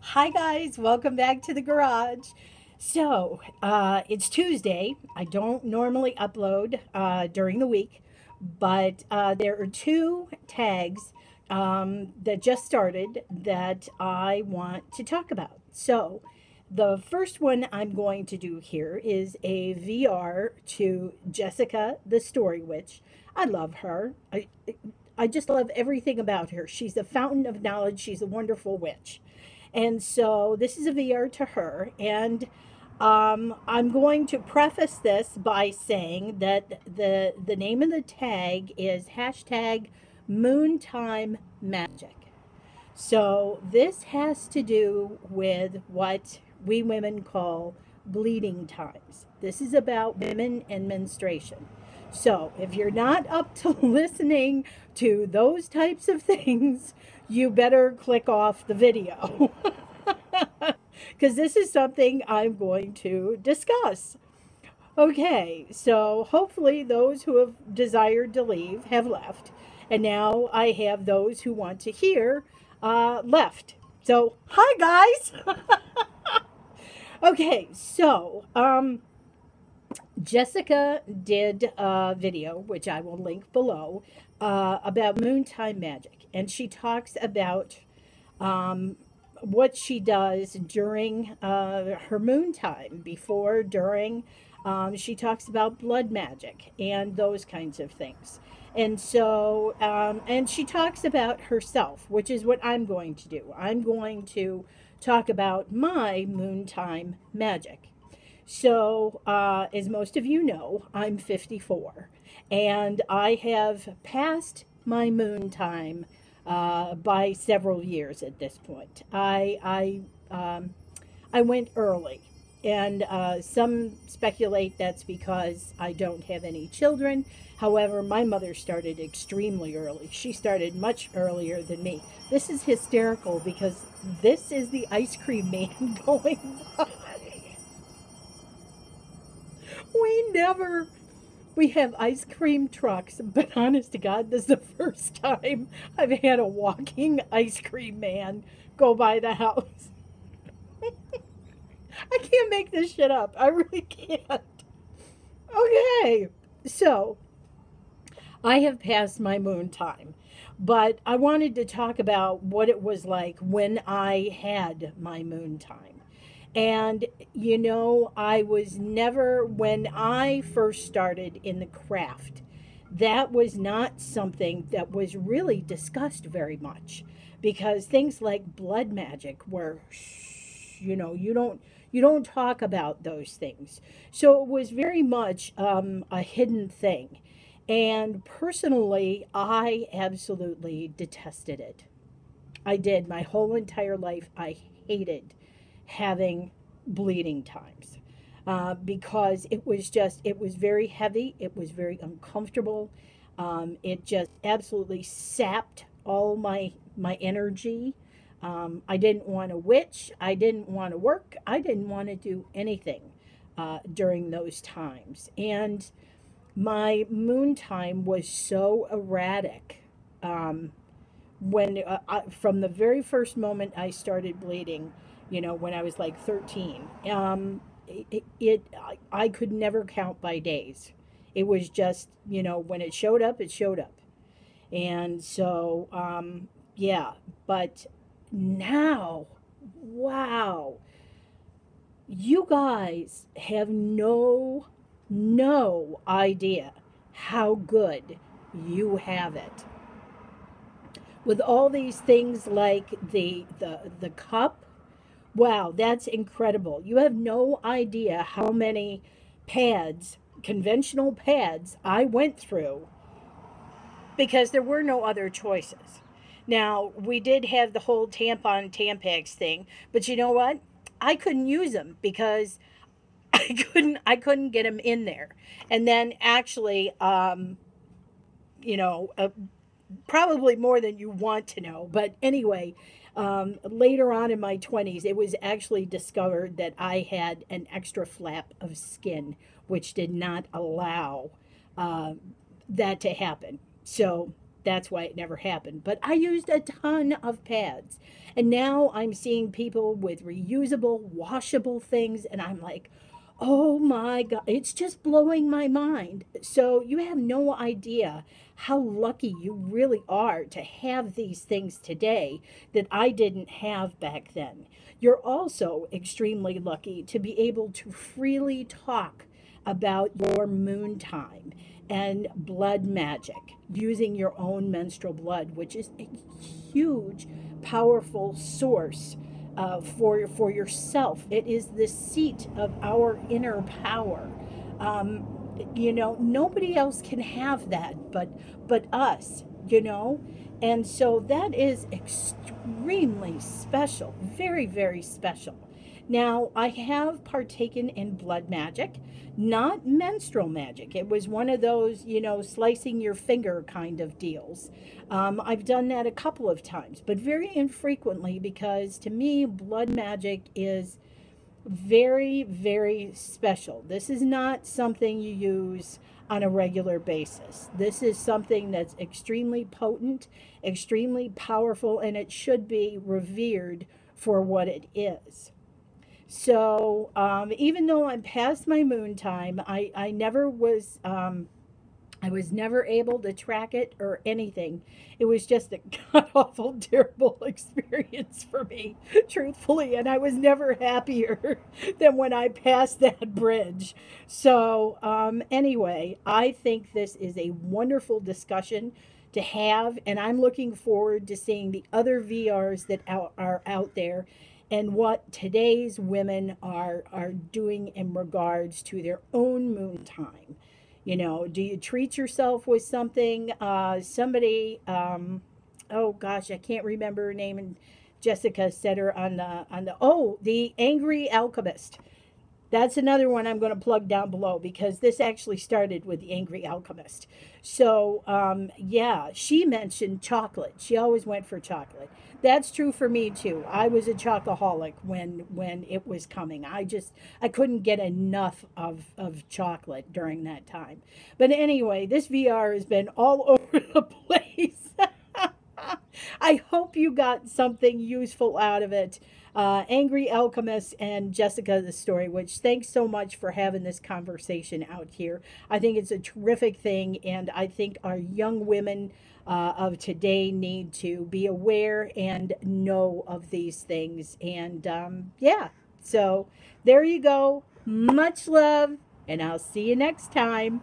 Hi guys, welcome back to the garage. It's Tuesday. I don't normally upload during the week, but there are two tags that just started that I want to talk about. The first one I'm going to do here is a VR to Jessica, the Story Witch. I love her. I just love everything about her. She's a fountain of knowledge. She's a wonderful witch. And so this is a VR to her. And I'm going to preface this by saying that the name of the tag is hashtag Moontime Magic. So this has to do with what we women call bleeding times. This is about women and menstruation. So if you're not up to listening to those types of things, you better click off the video because this is something I'm going to discuss. Okay, so hopefully those who have desired to leave have left. And now I have those who want to hear left. So, hi guys! Okay, Jessica did a video, which I will link below, about moontime magic. And she talks about what she does during her moon time, before, during. She talks about blood magic and those kinds of things. And she talks about herself, which is what I'm going to do. I'm going to talk about my moontime magic. As most of you know, I'm 54, and I have passed my moon time by several years at this point. I went early, and some speculate that's because I don't have any children. However, my mother started extremely early. She started much earlier than me. This is hysterical because this is the ice cream man going by. We never we have ice cream trucks, but honest to God, this is the first time I've had a walking ice cream man go by the house. I can't make this shit up. I really can't. Okay, so I have passed my moon time, but I wanted to talk about what it was like when I had my moon time. And, I was never, when I first started in the craft, that was not something that was really discussed very much because things like blood magic were, you don't talk about those things. So it was very much a hidden thing. And personally, I absolutely detested it. I did my whole entire life. I hated having bleeding times because it was very heavy, it was very uncomfortable. It just absolutely sapped all my energy. I didn't want to witch, I didn't want to work, I didn't want to do anything during those times. And my moon time was so erratic. From the very first moment I started bleeding, when I was like 13, I could never count by days. It was just, when it showed up, it showed up. And so, yeah, but now, wow, you guys have no idea how good you have it with all these things like the cup. Wow, that's incredible. You have no idea how many pads, conventional pads, I went through because there were no other choices. Now, we did have the whole tampon Tampax thing, but you know what? I couldn't use them because I couldn't get them in there. And then actually, you know, uh, probably more than you want to know. But anyway, later on in my 20s, it was actually discovered that I had an extra flap of skin, which did not allow uh, that to happen. So, that's why it never happened. But I used a ton of pads. And now I'm seeing people with reusable, washable things. And I'm like, oh my God, it's just blowing my mind. So you have no idea how lucky you really are to have these things today that I didn't have back then. You're also extremely lucky to be able to freely talk about your moon time and blood magic using your own menstrual blood, which is a huge, powerful source for yourself. It is the seat of our inner power. Nobody else can have that but us. And so that is extremely special, very, very special. Now, I have partaken in blood magic, not menstrual magic. It was one of those, slicing your finger kind of deals. I've done that a couple of times, but very infrequently, because to me, blood magic is very, very special. This is not something you use on a regular basis. This is something that's extremely potent, extremely powerful, and it should be revered for what it is. So even though I'm past my moon time, I never was I was never able to track it or anything. It was just a god awful, terrible experience for me, truthfully. And I was never happier than when I passed that bridge. So, anyway, I think this is a wonderful discussion to have. And I'm looking forward to seeing the other VRs that are out there and what today's women are doing in regards to their own moon time. Do you treat yourself with something? Oh gosh, I can't remember her name. And Jessica said her the Angry Alchemist. That's another one I'm going to plug down below because this actually started with the Angry Alchemist. So, yeah, she mentioned chocolate. She always went for chocolate. That's true for me too. I was a chocoholic when it was coming. I couldn't get enough of chocolate during that time. But anyway, this VR has been all over the place. I hope you got something useful out of it. Angry Alchemist and Jessica the Story Witch, thanks so much for having this conversation out here. I think it's a terrific thing, and I think our young women of today need to be aware and know of these things. And yeah, so there you go. Much love, and I'll see you next time.